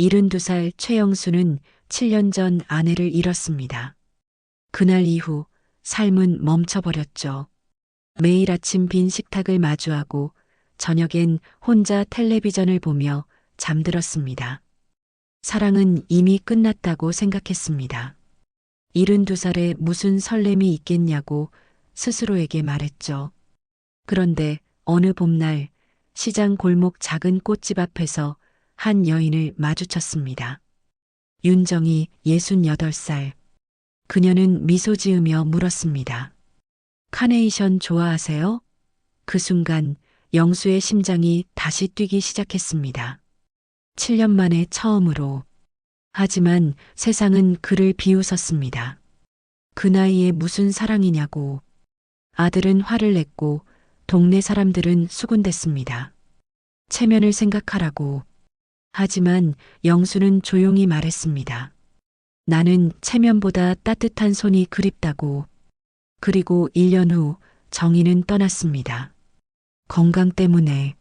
72살 최영수는 7년 전 아내를 잃었습니다. 그날 이후 삶은 멈춰버렸죠. 매일 아침 빈 식탁을 마주하고 저녁엔 혼자 텔레비전을 보며 잠들었습니다. 사랑은 이미 끝났다고 생각했습니다. 72살에 무슨 설렘이 있겠냐고 스스로에게 말했죠. 그런데 어느 봄날 시장 골목 작은 꽃집 앞에서 한 여인을 마주쳤습니다. 윤정이 68살. 그녀는 미소 지으며 물었습니다. 카네이션 좋아하세요? 그 순간 영수의 심장이 다시 뛰기 시작했습니다. 7년 만에 처음으로. 하지만 세상은 그를 비웃었습니다. 그 나이에 무슨 사랑이냐고. 아들은 화를 냈고 동네 사람들은 수군댔습니다. 체면을 생각하라고. 하지만 영수는 조용히 말했습니다. 나는 체면보다 따뜻한 손이 그립다고. 그리고 1년 후 정희는 떠났습니다. 건강 때문에.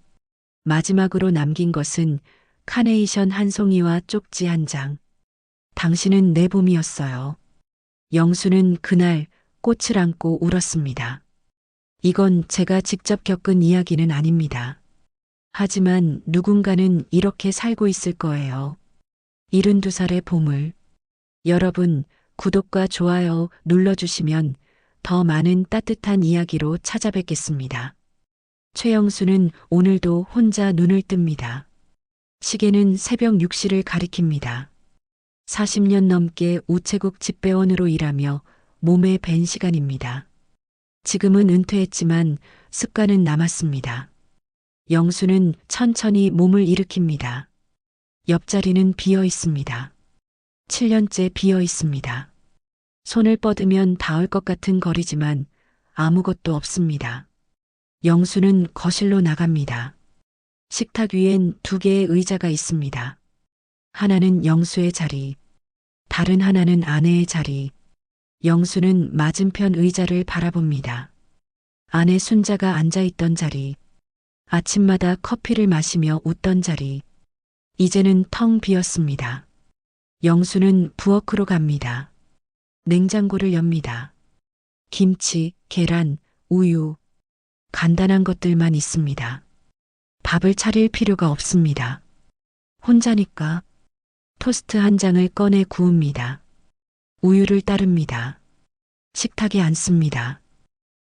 마지막으로 남긴 것은 카네이션 한 송이와 쪽지 한 장. 당신은 내 봄이었어요. 영수는 그날 꽃을 안고 울었습니다. 이건 제가 직접 겪은 이야기는 아닙니다. 하지만 누군가는 이렇게 살고 있을 거예요. 72살의 봄을. 여러분, 구독과 좋아요 눌러주시면 더 많은 따뜻한 이야기로 찾아뵙겠습니다. 최영수는 오늘도 혼자 눈을 뜹니다. 시계는 새벽 6시를 가리킵니다. 40년 넘게 우체국 집배원으로 일하며 몸에 밴 시간입니다. 지금은 은퇴했지만 습관은 남았습니다. 영수는 천천히 몸을 일으킵니다. 옆자리는 비어 있습니다. 7년째 비어 있습니다. 손을 뻗으면 닿을 것 같은 거리지만 아무것도 없습니다. 영수는 거실로 나갑니다. 식탁 위엔 2개의 의자가 있습니다. 하나는 영수의 자리, 다른 하나는 아내의 자리. 영수는 맞은편 의자를 바라봅니다. 아내 순자가 앉아있던 자리, 아침마다 커피를 마시며 웃던 자리. 이제는 텅 비었습니다. 영수는 부엌으로 갑니다. 냉장고를 엽니다. 김치, 계란, 우유, 간단한 것들만 있습니다. 밥을 차릴 필요가 없습니다. 혼자니까 토스트 한 장을 꺼내 구웁니다. 우유를 따릅니다. 식탁에 앉습니다.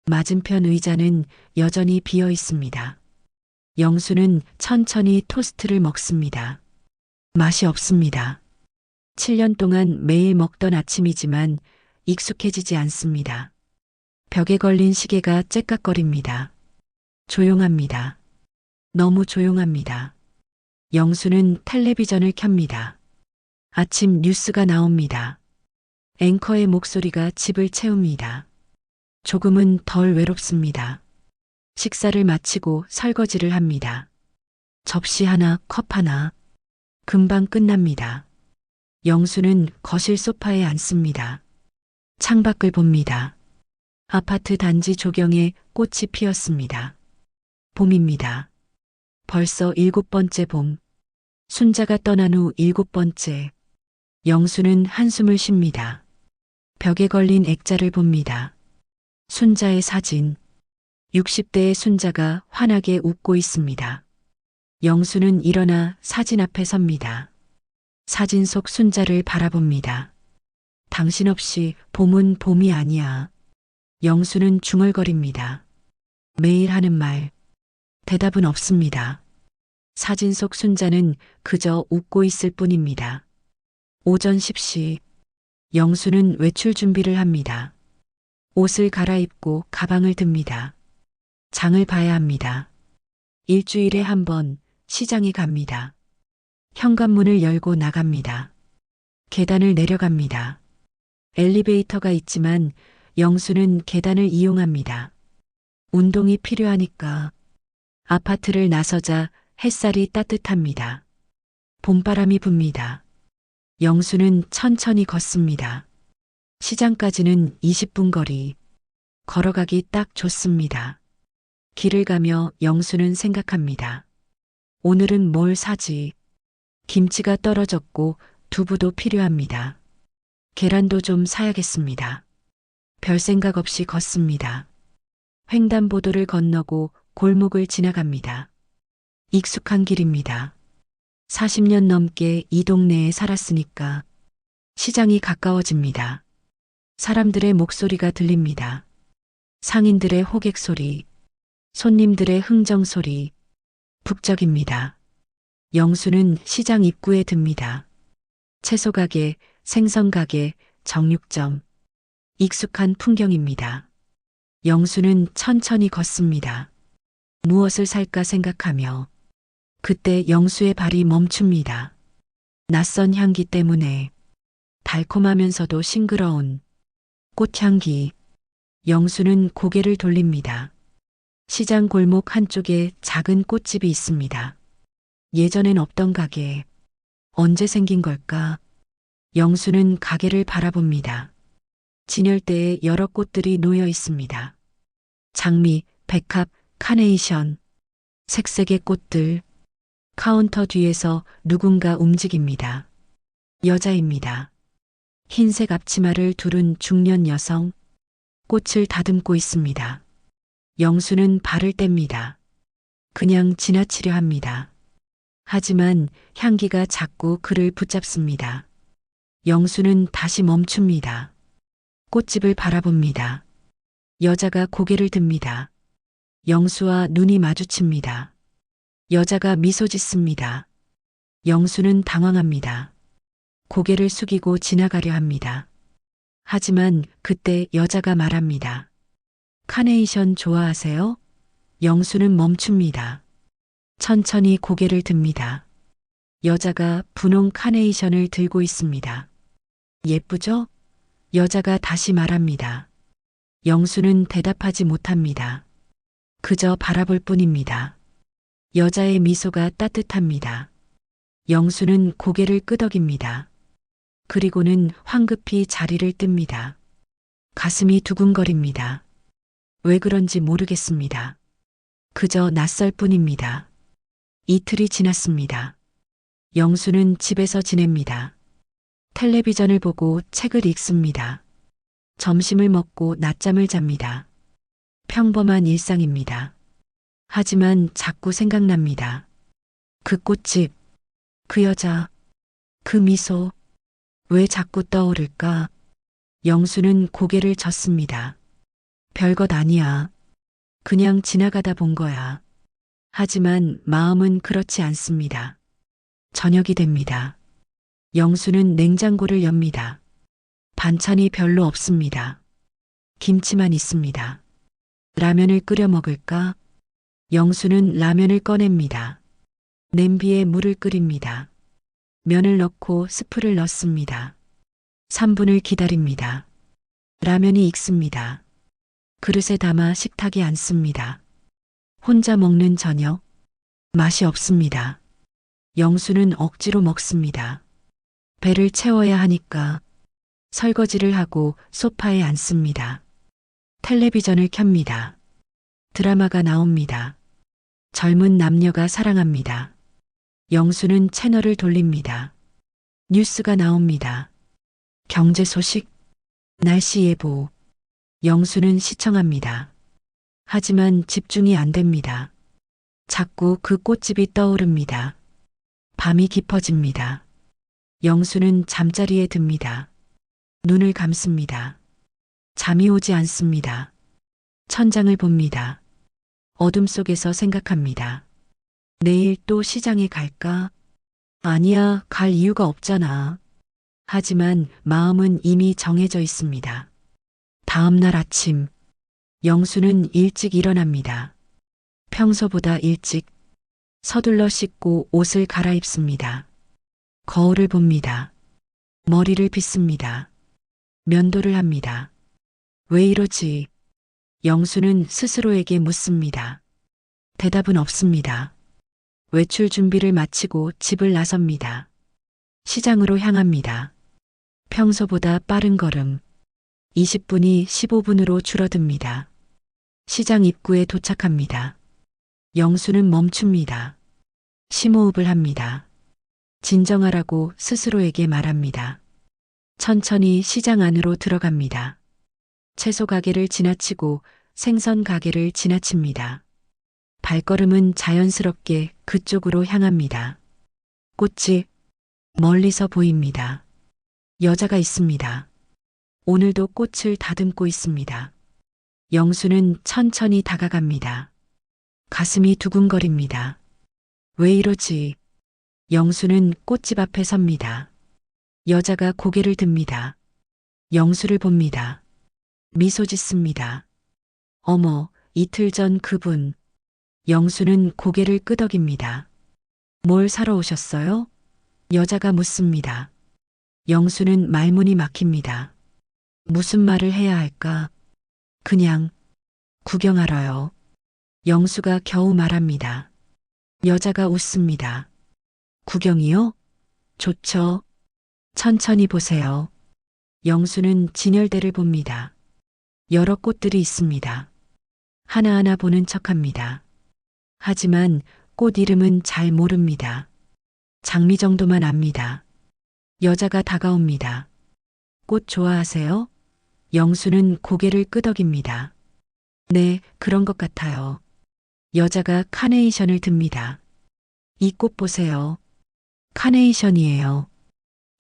맞은편 의자는 여전히 비어 있습니다. 영수는 천천히 토스트를 먹습니다. 맛이 없습니다. 7년 동안 매일 먹던 아침이지만 익숙해지지 않습니다. 벽에 걸린 시계가 째깍거립니다. 조용합니다. 너무 조용합니다. 영수는 텔레비전을 켭니다. 아침 뉴스가 나옵니다. 앵커의 목소리가 집을 채웁니다. 조금은 덜 외롭습니다. 식사를 마치고 설거지를 합니다. 접시 하나, 컵 하나. 금방 끝납니다. 영수는 거실 소파에 앉습니다. 창밖을 봅니다. 아파트 단지 조경에 꽃이 피었습니다. 봄입니다. 벌써 7번째 봄. 순자가 떠난 후 7번째. 영수는 한숨을 쉽니다. 벽에 걸린 액자를 봅니다. 순자의 사진. 60대의 순자가 환하게 웃고 있습니다. 영수는 일어나 사진 앞에 섭니다. 사진 속 순자를 바라봅니다. 당신 없이 봄은 봄이 아니야. 영수는 중얼거립니다. 매일 하는 말. 대답은 없습니다. 사진 속 순자는 그저 웃고 있을 뿐입니다. 오전 10시. 영수는 외출 준비를 합니다. 옷을 갈아입고 가방을 듭니다. 장을 봐야 합니다. 일주일에 한 번 시장에 갑니다. 현관문을 열고 나갑니다. 계단을 내려갑니다. 엘리베이터가 있지만 영수는 계단을 이용합니다. 운동이 필요하니까. 아파트를 나서자 햇살이 따뜻합니다. 봄바람이 붑니다. 영수는 천천히 걷습니다. 시장까지는 20분 거리. 걸어가기 딱 좋습니다. 길을 가며 영수는 생각합니다. 오늘은 뭘 사지? 김치가 떨어졌고 두부도 필요합니다. 계란도 좀 사야겠습니다. 별 생각 없이 걷습니다. 횡단보도를 건너고 골목을 지나갑니다. 익숙한 길입니다. 40년 넘게 이 동네에 살았으니까 시장이 가까워집니다. 사람들의 목소리가 들립니다. 상인들의 호객 소리, 손님들의 흥정 소리, 북적입니다. 영수는 시장 입구에 듭니다. 채소 가게, 생선 가게, 정육점. 익숙한 풍경입니다. 영수는 천천히 걷습니다. 무엇을 살까 생각하며 그때 영수의 발이 멈춥니다. 낯선 향기 때문에 달콤하면서도 싱그러운 꽃향기. 영수는 고개를 돌립니다. 시장 골목 한쪽에 작은 꽃집이 있습니다. 예전엔 없던 가게. 언제 생긴 걸까? 영수는 가게를 바라봅니다. 진열대에 여러 꽃들이 놓여 있습니다. 장미, 백합, 카네이션, 색색의 꽃들. 카운터 뒤에서 누군가 움직입니다. 여자입니다. 흰색 앞치마를 두른 중년 여성. 꽃을 다듬고 있습니다. 영수는 발을 뗍니다. 그냥 지나치려 합니다. 하지만 향기가 자꾸 그를 붙잡습니다. 영수는 다시 멈춥니다. 꽃집을 바라봅니다. 여자가 고개를 듭니다. 영수와 눈이 마주칩니다. 여자가 미소 짓습니다. 영수는 당황합니다. 고개를 숙이고 지나가려 합니다. 하지만 그때 여자가 말합니다. 카네이션 좋아하세요? 영수는 멈춥니다. 천천히 고개를 듭니다. 여자가 분홍 카네이션을 들고 있습니다. 예쁘죠? 여자가 다시 말합니다. 영수는 대답하지 못합니다. 그저 바라볼 뿐입니다. 여자의 미소가 따뜻합니다. 영수는 고개를 끄덕입니다. 그리고는 황급히 자리를 뜹니다. 가슴이 두근거립니다. 왜 그런지 모르겠습니다. 그저 낯설 뿐입니다. 이틀이 지났습니다. 영수는 집에서 지냅니다. 텔레비전을 보고 책을 읽습니다. 점심을 먹고 낮잠을 잡니다. 평범한 일상입니다. 하지만 자꾸 생각납니다. 그 꽃집, 그 여자, 그 미소. 왜 자꾸 떠오를까? 영수는 고개를 젓습니다. 별것 아니야. 그냥 지나가다 본 거야. 하지만 마음은 그렇지 않습니다. 저녁이 됩니다. 영수는 냉장고를 엽니다. 반찬이 별로 없습니다. 김치만 있습니다. 라면을 끓여 먹을까? 영수는 라면을 꺼냅니다. 냄비에 물을 끓입니다. 면을 넣고 스프를 넣습니다. 3분을 기다립니다. 라면이 익습니다. 그릇에 담아 식탁에 앉습니다. 혼자 먹는 저녁. 맛이 없습니다. 영수는 억지로 먹습니다. 배를 채워야 하니까 설거지를 하고 소파에 앉습니다. 텔레비전을 켭니다. 드라마가 나옵니다. 젊은 남녀가 사랑합니다. 영수는 채널을 돌립니다. 뉴스가 나옵니다. 경제 소식, 날씨 예보. 영수는 시청합니다. 하지만 집중이 안 됩니다. 자꾸 그 꽃집이 떠오릅니다. 밤이 깊어집니다. 영수는 잠자리에 듭니다. 눈을 감습니다. 잠이 오지 않습니다. 천장을 봅니다. 어둠 속에서 생각합니다. 내일 또 시장에 갈까? 아니야, 갈 이유가 없잖아. 하지만 마음은 이미 정해져 있습니다. 다음 날 아침, 영수는 일찍 일어납니다. 평소보다 일찍 서둘러 씻고 옷을 갈아입습니다. 거울을 봅니다. 머리를 빗습니다. 면도를 합니다. 왜 이러지? 영수는 스스로에게 묻습니다. 대답은 없습니다. 외출 준비를 마치고 집을 나섭니다. 시장으로 향합니다. 평소보다 빠른 걸음. 20분이 15분으로 줄어듭니다. 시장 입구에 도착합니다. 영수는 멈춥니다. 심호흡을 합니다. 진정하라고 스스로에게 말합니다. 천천히 시장 안으로 들어갑니다. 채소 가게를 지나치고 생선 가게를 지나칩니다. 발걸음은 자연스럽게 그쪽으로 향합니다. 꽃이 멀리서 보입니다. 여자가 있습니다. 오늘도 꽃을 다듬고 있습니다. 영수는 천천히 다가갑니다. 가슴이 두근거립니다. 왜 이러지? 영수는 꽃집 앞에 섭니다. 여자가 고개를 듭니다. 영수를 봅니다. 미소 짓습니다. 어머, 이틀 전 그분. 영수는 고개를 끄덕입니다. 뭘 사러 오셨어요? 여자가 묻습니다. 영수는 말문이 막힙니다. 무슨 말을 해야 할까? 그냥 구경하러요. 영수가 겨우 말합니다. 여자가 웃습니다. 구경이요? 좋죠. 천천히 보세요. 영수는 진열대를 봅니다. 여러 꽃들이 있습니다. 하나하나 보는 척합니다. 하지만 꽃 이름은 잘 모릅니다. 장미 정도만 압니다. 여자가 다가옵니다. 꽃 좋아하세요? 영수는 고개를 끄덕입니다. 네, 그런 것 같아요. 여자가 카네이션을 듭니다. 이 꽃 보세요. 카네이션이에요.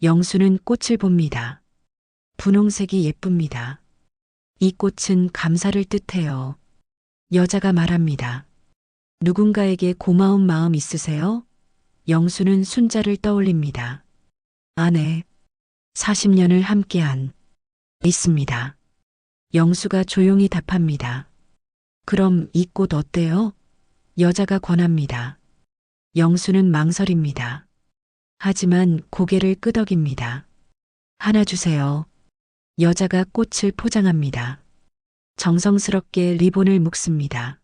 영수는 꽃을 봅니다. 분홍색이 예쁩니다. 이 꽃은 감사를 뜻해요. 여자가 말합니다. 누군가에게 고마운 마음 있으세요? 영수는 순자를 떠올립니다. 아내, 40년을 함께한, 있습니다. 영수가 조용히 답합니다. 그럼 이 꽃 어때요? 여자가 권합니다. 영수는 망설입니다. 하지만 고개를 끄덕입니다. 하나 주세요. 여자가 꽃을 포장합니다. 정성스럽게 리본을 묶습니다.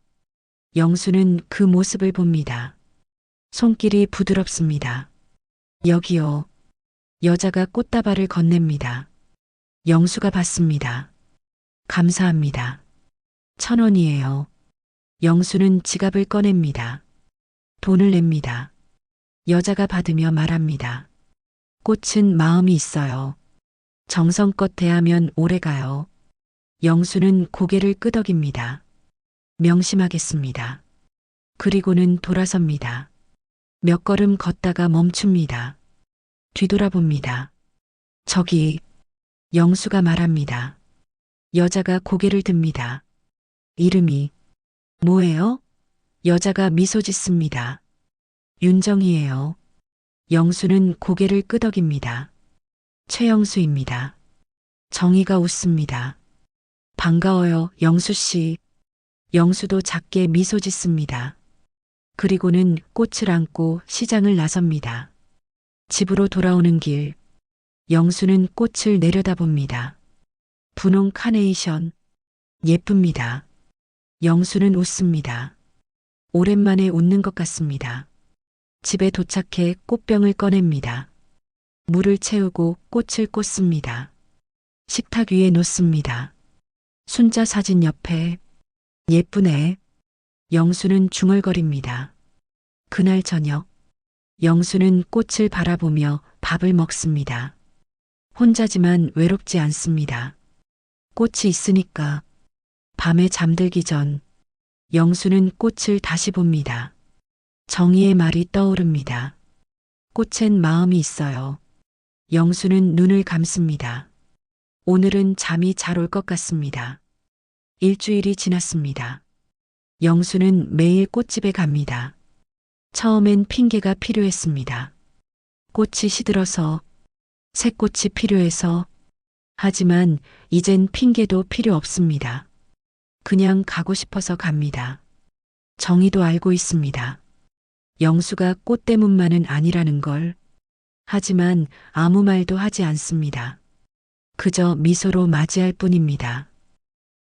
영수는 그 모습을 봅니다. 손길이 부드럽습니다. 여기요. 여자가 꽃다발을 건넵니다. 영수가 받습니다. 감사합니다. 1,000원이에요. 영수는 지갑을 꺼냅니다. 돈을 냅니다. 여자가 받으며 말합니다. 꽃은 마음이 있어요. 정성껏 대하면 오래가요. 영수는 고개를 끄덕입니다. 명심하겠습니다. 그리고는 돌아섭니다. 몇 걸음 걷다가 멈춥니다. 뒤돌아봅니다. 저기, 영수가 말합니다. 여자가 고개를 듭니다. 이름이 뭐예요? 여자가 미소 짓습니다. 윤정이에요. 영수는 고개를 끄덕입니다. 최영수입니다. 정희가 웃습니다. 반가워요, 영수 씨. 영수도 작게 미소 짓습니다. 그리고는 꽃을 안고 시장을 나섭니다. 집으로 돌아오는 길, 영수는 꽃을 내려다봅니다. 분홍 카네이션, 예쁩니다. 영수는 웃습니다. 오랜만에 웃는 것 같습니다. 집에 도착해 꽃병을 꺼냅니다. 물을 채우고 꽃을 꽂습니다. 식탁 위에 놓습니다. 순자 사진 옆에 예쁘네. 영수는 중얼거립니다. 그날 저녁, 영수는 꽃을 바라보며 밥을 먹습니다. 혼자지만 외롭지 않습니다. 꽃이 있으니까. 밤에 잠들기 전, 영수는 꽃을 다시 봅니다. 정희의 말이 떠오릅니다. 꽃엔 마음이 있어요. 영수는 눈을 감습니다. 오늘은 잠이 잘 올 것 같습니다. 일주일이 지났습니다. 영수는 매일 꽃집에 갑니다. 처음엔 핑계가 필요했습니다. 꽃이 시들어서, 새 꽃이 필요해서, 하지만 이젠 핑계도 필요 없습니다. 그냥 가고 싶어서 갑니다. 정희도 알고 있습니다. 영수가 꽃 때문만은 아니라는 걸. 하지만 아무 말도 하지 않습니다. 그저 미소로 맞이할 뿐입니다.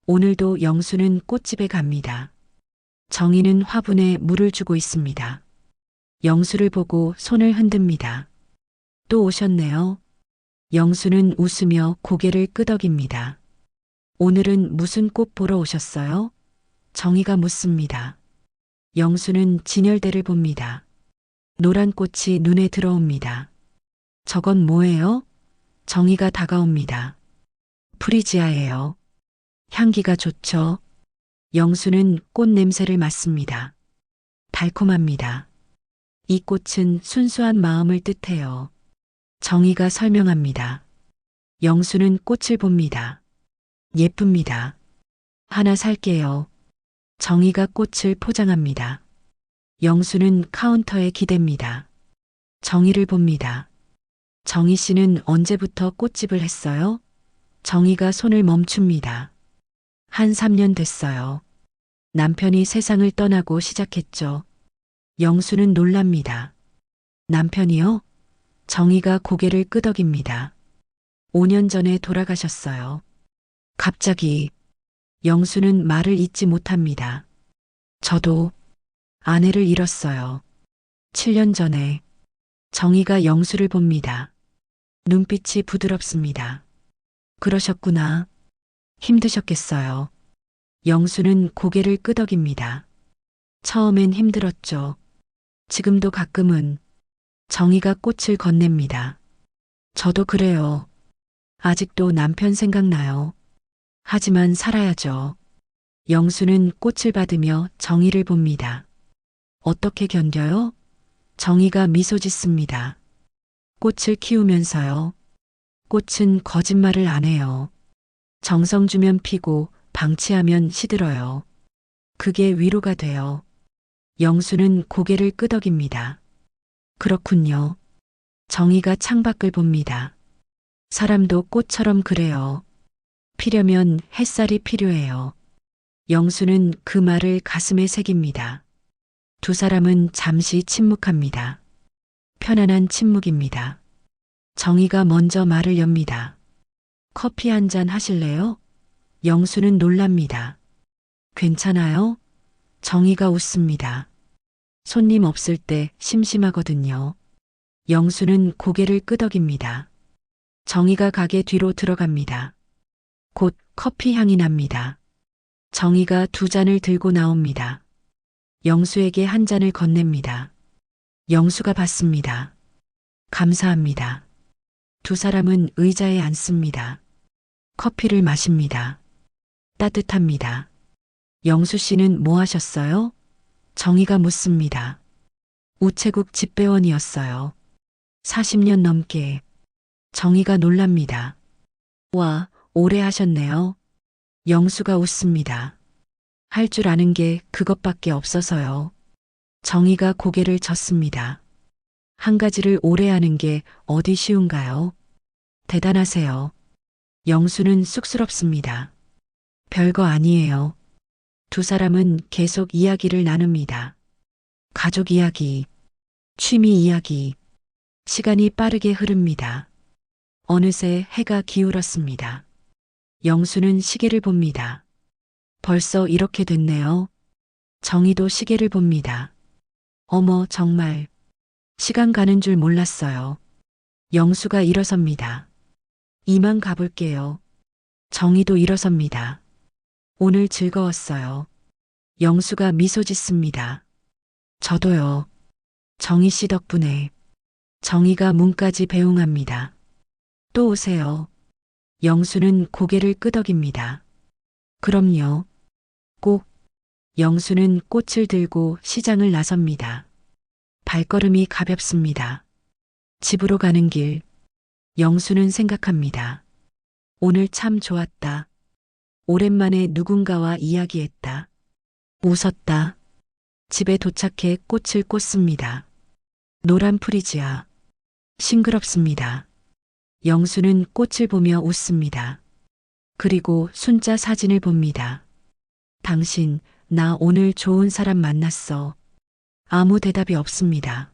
오늘도 영수는 꽃집에 갑니다. 정희는 화분에 물을 주고 있습니다. 영수를 보고 손을 흔듭니다. 또 오셨네요. 영수는 웃으며 고개를 끄덕입니다. 오늘은 무슨 꽃 보러 오셨어요? 정희가 묻습니다. 영수는 진열대를 봅니다. 노란 꽃이 눈에 들어옵니다. 저건 뭐예요? 정이가 다가옵니다. 프리지아예요. 향기가 좋죠. 영수는 꽃 냄새를 맡습니다. 달콤합니다. 이 꽃은 순수한 마음을 뜻해요. 정이가 설명합니다. 영수는 꽃을 봅니다. 예쁩니다. 하나 살게요. 정이가 꽃을 포장합니다. 영수는 카운터에 기댑니다. 정이를 봅니다. 정희 씨는 언제부터 꽃집을 했어요? 정희가 손을 멈춥니다. 한 3년 됐어요. 남편이 세상을 떠나고 시작했죠. 영수는 놀랍니다. 남편이요? 정희가 고개를 끄덕입니다. 5년 전에 돌아가셨어요. 갑자기 영수는 말을 잇지 못합니다. 저도 아내를 잃었어요. 7년 전에 정희가 영수를 봅니다. 눈빛이 부드럽습니다. 그러셨구나. 힘드셨겠어요. 영수는 고개를 끄덕입니다. 처음엔 힘들었죠. 지금도 가끔은. 정희가 꽃을 건넵니다. 저도 그래요. 아직도 남편 생각나요. 하지만 살아야죠. 영수는 꽃을 받으며 정희를 봅니다. 어떻게 견뎌요? 정희가 미소 짓습니다. 꽃을 키우면서요. 꽃은 거짓말을 안 해요. 정성 주면 피고 방치하면 시들어요. 그게 위로가 돼요. 영수는 고개를 끄덕입니다. 그렇군요. 정희가 창밖을 봅니다. 사람도 꽃처럼 그래요. 피려면 햇살이 필요해요. 영수는 그 말을 가슴에 새깁니다. 두 사람은 잠시 침묵합니다. 편안한 침묵입니다. 정희가 먼저 말을 엽니다. 커피 한 잔 하실래요? 영수는 놀랍니다. 괜찮아요? 정희가 웃습니다. 손님 없을 때 심심하거든요. 영수는 고개를 끄덕입니다. 정희가 가게 뒤로 들어갑니다. 곧 커피 향이 납니다. 정희가 두 잔을 들고 나옵니다. 영수에게 한 잔을 건넵니다. 영수가 받습니다. 감사합니다. 두 사람은 의자에 앉습니다. 커피를 마십니다. 따뜻합니다. 영수 씨는 뭐 하셨어요? 정희가 묻습니다. 우체국 집배원이었어요. 40년 넘게. 정희가 놀랍니다. 와, 오래 하셨네요. 영수가 웃습니다. 할 줄 아는 게 그것밖에 없어서요. 정희가 고개를 젓습니다. 한 가지를 오래 하는 게 어디 쉬운가요? 대단하세요. 영수는 쑥스럽습니다. 별거 아니에요. 두 사람은 계속 이야기를 나눕니다. 가족 이야기, 취미 이야기. 시간이 빠르게 흐릅니다. 어느새 해가 기울었습니다. 영수는 시계를 봅니다. 벌써 이렇게 됐네요. 정희도 시계를 봅니다. 어머, 정말. 시간 가는 줄 몰랐어요. 영수가 일어섭니다. 이만 가볼게요. 정희도 일어섭니다. 오늘 즐거웠어요. 영수가 미소 짓습니다. 저도요. 정희 씨 덕분에. 정희가 문까지 배웅합니다. 또 오세요. 영수는 고개를 끄덕입니다. 그럼요. 꼭. 영수는 꽃을 들고 시장을 나섭니다. 발걸음이 가볍습니다. 집으로 가는 길. 영수는 생각합니다. 오늘 참 좋았다. 오랜만에 누군가와 이야기했다. 웃었다. 집에 도착해 꽃을 꽂습니다. 노란 프리지아. 싱그럽습니다. 영수는 꽃을 보며 웃습니다. 그리고 순자 사진을 봅니다. 당신, 나 오늘 좋은 사람 만났어. 아무 대답이 없습니다.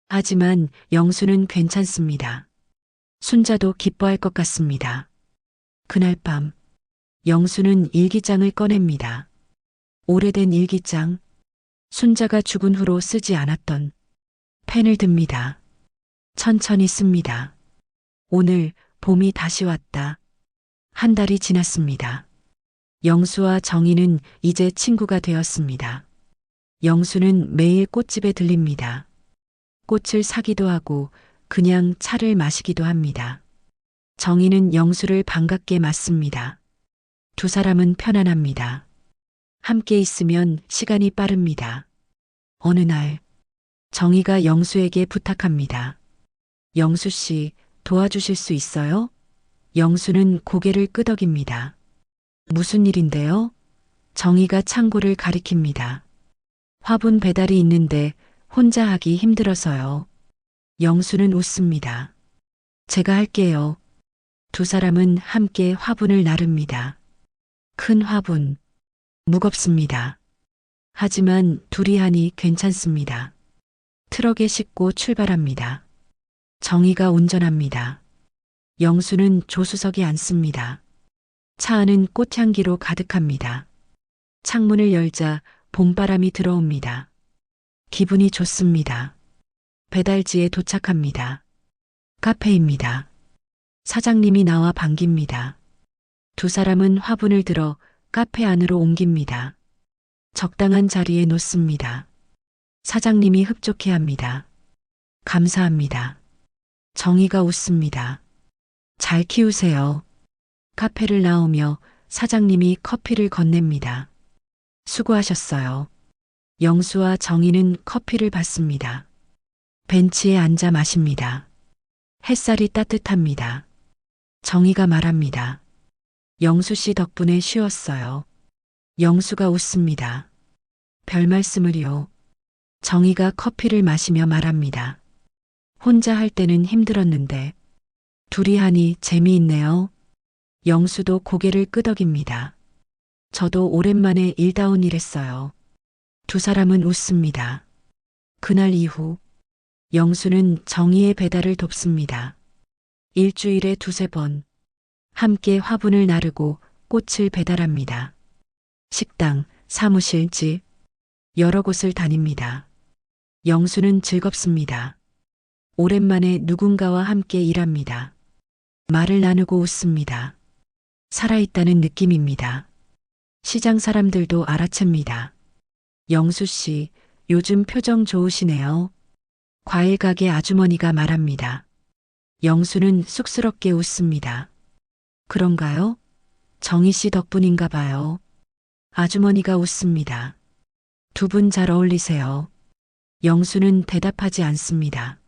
하지만 영수는 괜찮습니다. 순자도 기뻐할 것 같습니다. 그날 밤, 영수는 일기장을 꺼냅니다. 오래된 일기장, 순자가 죽은 후로 쓰지 않았던 펜을 듭니다. 천천히 씁니다. 오늘 봄이 다시 왔다. 한 달이 지났습니다. 영수와 정희는 이제 친구가 되었습니다. 영수는 매일 꽃집에 들립니다. 꽃을 사기도 하고 그냥 차를 마시기도 합니다. 정희는 영수를 반갑게 맞습니다. 두 사람은 편안합니다. 함께 있으면 시간이 빠릅니다. 어느 날 정희가 영수에게 부탁합니다. 영수 씨, 도와주실 수 있어요? 영수는 고개를 끄덕입니다. 무슨 일인데요? 정희가 창고를 가리킵니다. 화분 배달이 있는데 혼자 하기 힘들어서요. 영수는 웃습니다. 제가 할게요. 두 사람은 함께 화분을 나릅니다. 큰 화분. 무겁습니다. 하지만 둘이 하니 괜찮습니다. 트럭에 싣고 출발합니다. 정희가 운전합니다. 영수는 조수석에 앉습니다. 차 안은 꽃향기로 가득합니다. 창문을 열자 봄바람이 들어옵니다. 기분이 좋습니다. 배달지에 도착합니다. 카페입니다. 사장님이 나와 반깁니다. 두 사람은 화분을 들어 카페 안으로 옮깁니다. 적당한 자리에 놓습니다. 사장님이 흡족해 합니다. 감사합니다. 정희가 웃습니다. 잘 키우세요. 카페를 나오며 사장님이 커피를 건넵니다. 수고하셨어요. 영수와 정희는 커피를 받습니다. 벤치에 앉아 마십니다. 햇살이 따뜻합니다. 정희가 말합니다. 영수 씨 덕분에 쉬었어요. 영수가 웃습니다. 별 말씀을요. 정희가 커피를 마시며 말합니다. 혼자 할 때는 힘들었는데 둘이 하니 재미있네요. 영수도 고개를 끄덕입니다. 저도 오랜만에 일다운 일 했어요. 두 사람은 웃습니다. 그날 이후 영수는 정희의 배달을 돕습니다. 일주일에 두세 번 함께 화분을 나르고 꽃을 배달합니다. 식당, 사무실, 집, 여러 곳을 다닙니다. 영수는 즐겁습니다. 오랜만에 누군가와 함께 일합니다. 말을 나누고 웃습니다. 살아있다는 느낌입니다. 시장 사람들도 알아챕니다. 영수 씨, 요즘 표정 좋으시네요. 과일 가게 아주머니가 말합니다. 영수는 쑥스럽게 웃습니다. 그런가요? 정희 씨 덕분인가 봐요. 아주머니가 웃습니다. 두 분 잘 어울리세요. 영수는 대답하지 않습니다.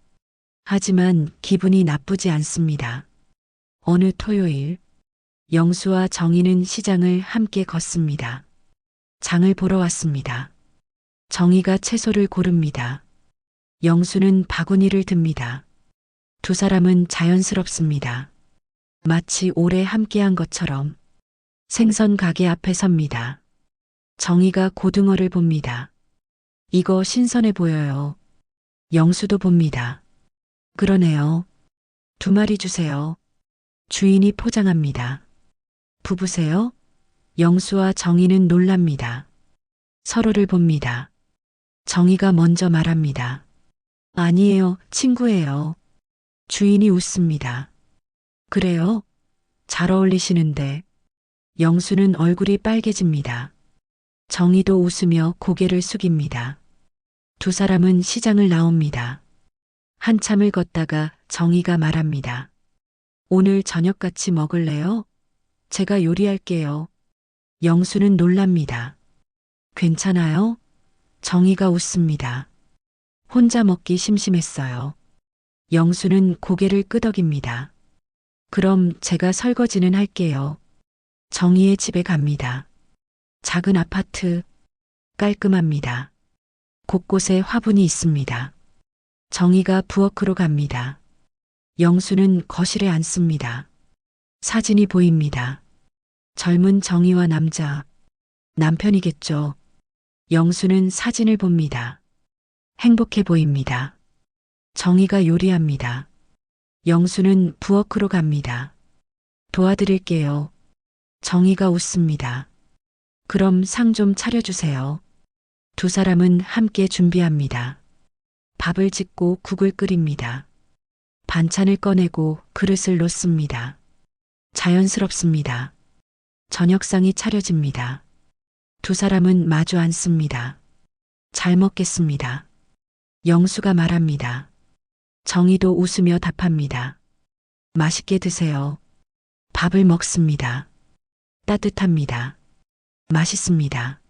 하지만 기분이 나쁘지 않습니다. 어느 토요일, 영수와 정희는 시장을 함께 걷습니다. 장을 보러 왔습니다. 정희가 채소를 고릅니다. 영수는 바구니를 듭니다. 두 사람은 자연스럽습니다. 마치 오래 함께한 것처럼 생선 가게 앞에 섭니다. 정희가 고등어를 봅니다. 이거 신선해 보여요. 영수도 봅니다. 그러네요. 두 마리 주세요. 주인이 포장합니다. 부부세요? 영수와 정희는 놀랍니다. 서로를 봅니다. 정희가 먼저 말합니다. 아니에요, 친구예요. 주인이 웃습니다. 그래요? 잘 어울리시는데. 영수는 얼굴이 빨개집니다. 정희도 웃으며 고개를 숙입니다. 두 사람은 시장을 나옵니다. 한참을 걷다가 정희가 말합니다. 오늘 저녁 같이 먹을래요? 제가 요리할게요. 영수는 놀랍니다. 괜찮아요? 정희가 웃습니다. 혼자 먹기 심심했어요. 영수는 고개를 끄덕입니다. 그럼 제가 설거지는 할게요. 정희의 집에 갑니다. 작은 아파트, 깔끔합니다. 곳곳에 화분이 있습니다. 정희가 부엌으로 갑니다. 영수는 거실에 앉습니다. 사진이 보입니다. 젊은 정희와 남편이겠죠. 영수는 사진을 봅니다. 행복해 보입니다. 정희가 요리합니다. 영수는 부엌으로 갑니다. 도와드릴게요. 정희가 웃습니다. 그럼 상 좀 차려주세요. 두 사람은 함께 준비합니다. 밥을 짓고 국을 끓입니다. 반찬을 꺼내고 그릇을 놓습니다. 자연스럽습니다. 저녁상이 차려집니다. 두 사람은 마주 앉습니다. 잘 먹겠습니다. 영수가 말합니다. 정희도 웃으며 답합니다. 맛있게 드세요. 밥을 먹습니다. 따뜻합니다. 맛있습니다.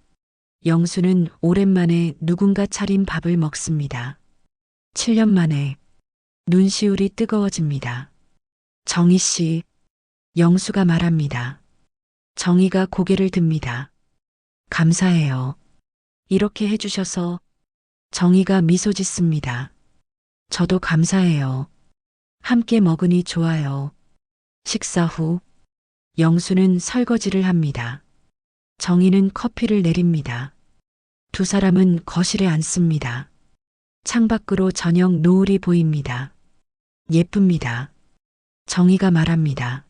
영수는 오랜만에 누군가 차린 밥을 먹습니다. 7년 만에 눈시울이 뜨거워집니다. 정희 씨, 영수가 말합니다. 정희가 고개를 듭니다. 감사해요. 이렇게 해주셔서. 정희가 미소 짓습니다. 저도 감사해요. 함께 먹으니 좋아요. 식사 후 영수는 설거지를 합니다. 정희는 커피를 내립니다. 두 사람은 거실에 앉습니다. 창밖으로 저녁 노을이 보입니다. 예쁩니다. 정희가 말합니다.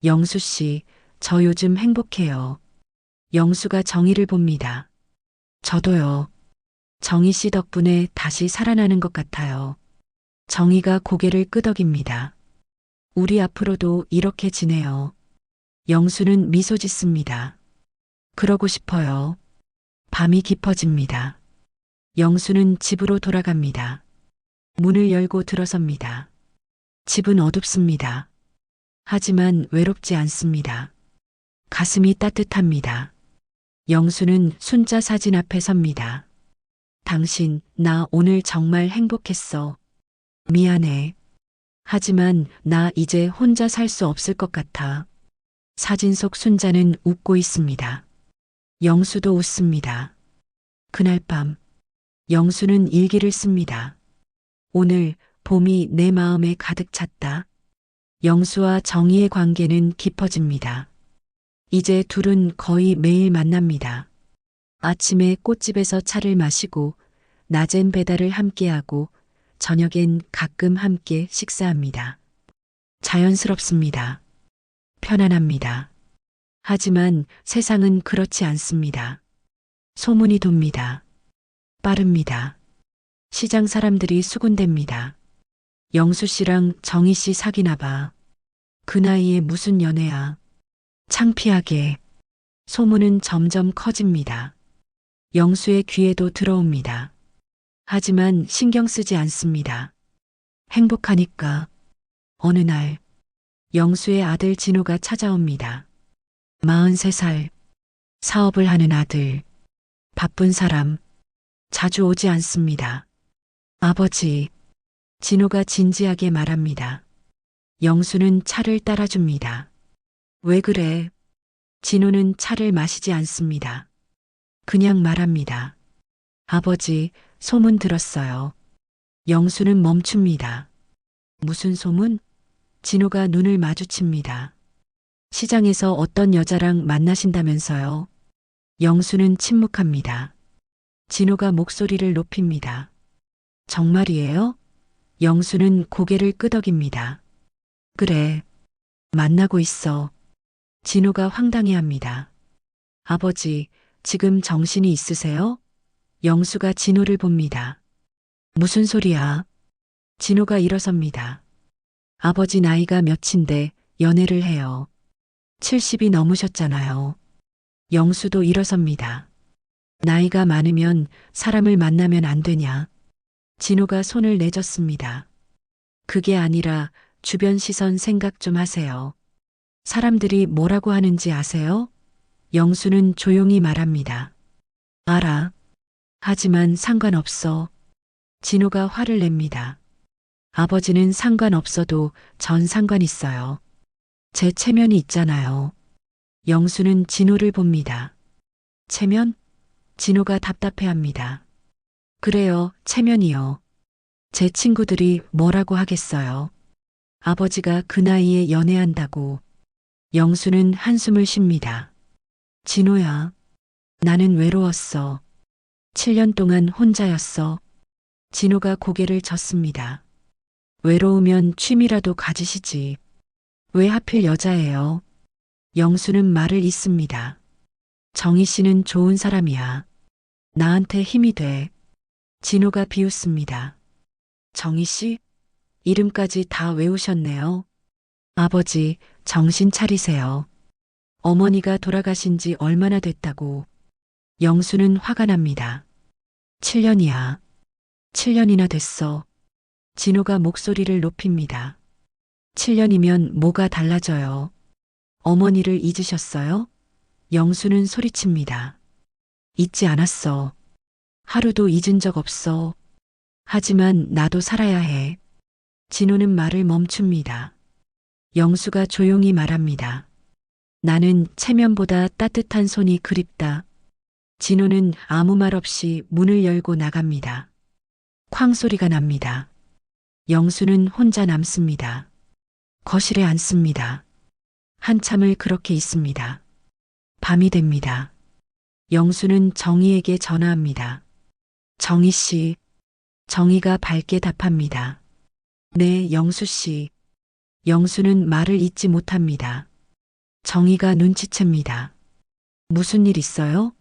영수 씨, 저 요즘 행복해요. 영수가 정희를 봅니다. 저도요. 정희 씨 덕분에 다시 살아나는 것 같아요. 정희가 고개를 끄덕입니다. 우리 앞으로도 이렇게 지내요. 영수는 미소 짓습니다. 그러고 싶어요. 밤이 깊어집니다. 영수는 집으로 돌아갑니다. 문을 열고 들어섭니다. 집은 어둡습니다. 하지만 외롭지 않습니다. 가슴이 따뜻합니다. 영수는 순자 사진 앞에 섭니다. 당신, 나 오늘 정말 행복했어. 미안해. 하지만 나 이제 혼자 살 수 없을 것 같아. 사진 속 순자는 웃고 있습니다. 영수도 웃습니다. 그날 밤, 영수는 일기를 씁니다. 오늘 봄이 내 마음에 가득 찼다. 영수와 정희의 관계는 깊어집니다. 이제 둘은 거의 매일 만납니다. 아침에 꽃집에서 차를 마시고 낮엔 배달을 함께하고 저녁엔 가끔 함께 식사합니다. 자연스럽습니다. 편안합니다. 하지만 세상은 그렇지 않습니다. 소문이 돕니다. 빠릅니다. 시장 사람들이 수군댑니다. 영수 씨랑 정희 씨 사귀나 봐. 그 나이에 무슨 연애야. 창피하게. 소문은 점점 커집니다. 영수의 귀에도 들어옵니다. 하지만 신경 쓰지 않습니다. 행복하니까. 어느 날 영수의 아들 진호가 찾아옵니다. 43살. 사업을 하는 아들. 바쁜 사람. 자주 오지 않습니다. 아버지. 진호가 진지하게 말합니다. 영수는 차를 따라줍니다. 왜 그래? 진호는 차를 마시지 않습니다. 그냥 말합니다. 아버지, 소문 들었어요. 영수는 멈춥니다. 무슨 소문? 진호가 눈을 마주칩니다. 시장에서 어떤 여자랑 만나신다면서요? 영수는 침묵합니다. 진호가 목소리를 높입니다. 정말이에요? 영수는 고개를 끄덕입니다. 그래, 만나고 있어. 진호가 황당해합니다. 아버지, 지금 정신이 있으세요? 영수가 진호를 봅니다. 무슨 소리야? 진호가 일어섭니다. 아버지 나이가 몇인데 연애를 해요. 70이 넘으셨잖아요. 영수도 일어섭니다. 나이가 많으면 사람을 만나면 안 되냐? 진호가 손을 내젓습니다. 그게 아니라 주변 시선 생각 좀 하세요. 사람들이 뭐라고 하는지 아세요? 영수는 조용히 말합니다. 알아. 하지만 상관없어. 진호가 화를 냅니다. 아버지는 상관없어도 전 상관 있어요. 제 체면이 있잖아요. 영수는 진호를 봅니다. 체면? 진호가 답답해합니다. 그래요, 체면이요. 제 친구들이 뭐라고 하겠어요. 아버지가 그 나이에 연애한다고. 영수는 한숨을 쉽니다. 진호야, 나는 외로웠어. 7년 동안 혼자였어. 진호가 고개를 젓습니다. 외로우면 취미라도 가지시지. 왜 하필 여자예요? 영수는 말을 잇습니다. 정희 씨는 좋은 사람이야. 나한테 힘이 돼. 진호가 비웃습니다. 정희 씨? 이름까지 다 외우셨네요. 아버지, 정신 차리세요. 어머니가 돌아가신 지 얼마나 됐다고. 영수는 화가 납니다. 7년이야. 7년이나 됐어. 진호가 목소리를 높입니다. 7년이면 뭐가 달라져요? 어머니를 잊으셨어요? 영수는 소리칩니다. 잊지 않았어. 하루도 잊은 적 없어. 하지만 나도 살아야 해. 진호는 말을 멈춥니다. 영수가 조용히 말합니다. 나는 체면보다 따뜻한 손이 그립다. 진호는 아무 말 없이 문을 열고 나갑니다. 쾅 소리가 납니다. 영수는 혼자 남습니다. 거실에 앉습니다. 한참을 그렇게 있습니다. 밤이 됩니다. 영수는 정희에게 전화합니다. 정희 씨. 정희가 밝게 답합니다. 네, 영수 씨. 영수는 말을 잇지 못합니다. 정희가 눈치챕니다. 무슨 일 있어요?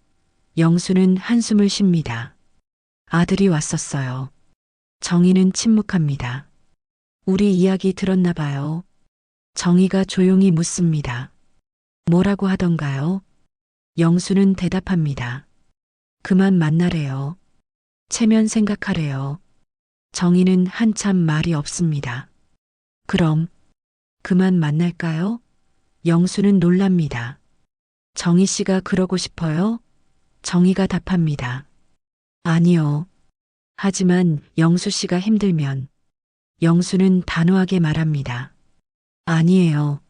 영수는 한숨을 쉽니다. 아들이 왔었어요. 정희는 침묵합니다. 우리 이야기 들었나 봐요. 정희가 조용히 묻습니다. 뭐라고 하던가요? 영수는 대답합니다. 그만 만나래요. 체면 생각하래요. 정희는 한참 말이 없습니다. 그럼 그만 만날까요? 영수는 놀랍니다. 정희 씨가 그러고 싶어요? 정희가 답합니다. 아니요. 하지만 영수 씨가 힘들면 영수는 단호하게 말합니다. 아니에요.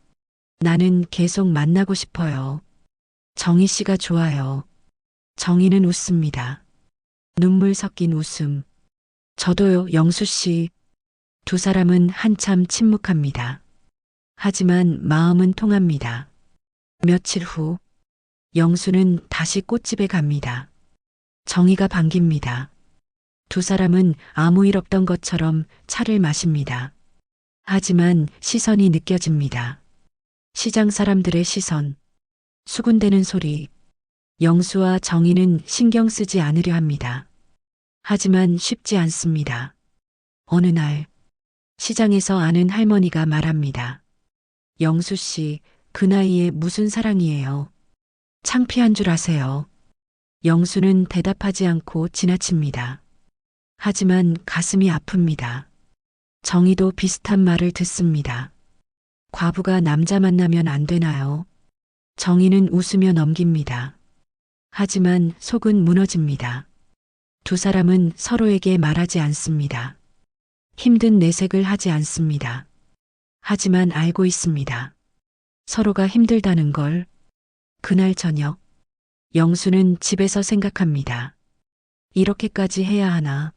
나는 계속 만나고 싶어요. 정희 씨가 좋아요. 정희는 웃습니다. 눈물 섞인 웃음. 저도요, 영수 씨. 두 사람은 한참 침묵합니다. 하지만 마음은 통합니다. 며칠 후, 영수는 다시 꽃집에 갑니다. 정희가 반깁니다. 두 사람은 아무 일 없던 것처럼 차를 마십니다. 하지만 시선이 느껴집니다. 시장 사람들의 시선, 수군대는 소리. 영수와 정희는 신경 쓰지 않으려 합니다. 하지만 쉽지 않습니다. 어느 날, 시장에서 아는 할머니가 말합니다. 영수 씨, 그 나이에 무슨 사랑이에요? 창피한 줄 아세요? 영수는 대답하지 않고 지나칩니다. 하지만 가슴이 아픕니다. 정희도 비슷한 말을 듣습니다. 과부가 남자 만나면 안 되나요? 정희는 웃으며 넘깁니다. 하지만 속은 무너집니다. 두 사람은 서로에게 말하지 않습니다. 힘든 내색을 하지 않습니다. 하지만 알고 있습니다. 서로가 힘들다는 걸. 그날 저녁, 영수는 집에서 생각합니다. 이렇게까지 해야 하나?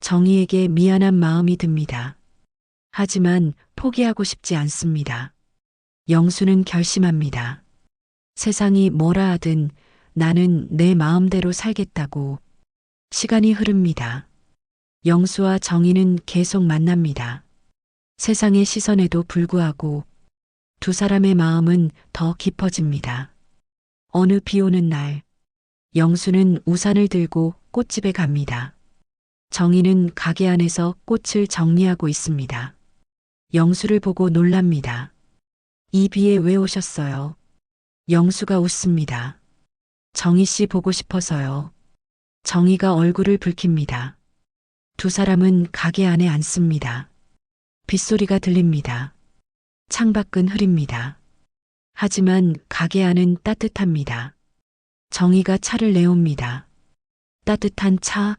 정희에게 미안한 마음이 듭니다. 하지만 포기하고 싶지 않습니다. 영수는 결심합니다. 세상이 뭐라 하든 나는 내 마음대로 살겠다고. 시간이 흐릅니다. 영수와 정희는 계속 만납니다. 세상의 시선에도 불구하고 두 사람의 마음은 더 깊어집니다. 어느 비 오는 날, 영수는 우산을 들고 꽃집에 갑니다. 정희는 가게 안에서 꽃을 정리하고 있습니다. 영수를 보고 놀랍니다. 이 비에 왜 오셨어요? 영수가 웃습니다. 정희 씨 보고 싶어서요. 정희가 얼굴을 붉힙니다. 두 사람은 가게 안에 앉습니다. 빗소리가 들립니다. 창밖은 흐립니다. 하지만 가게 안은 따뜻합니다. 정희가 차를 내옵니다. 따뜻한 차.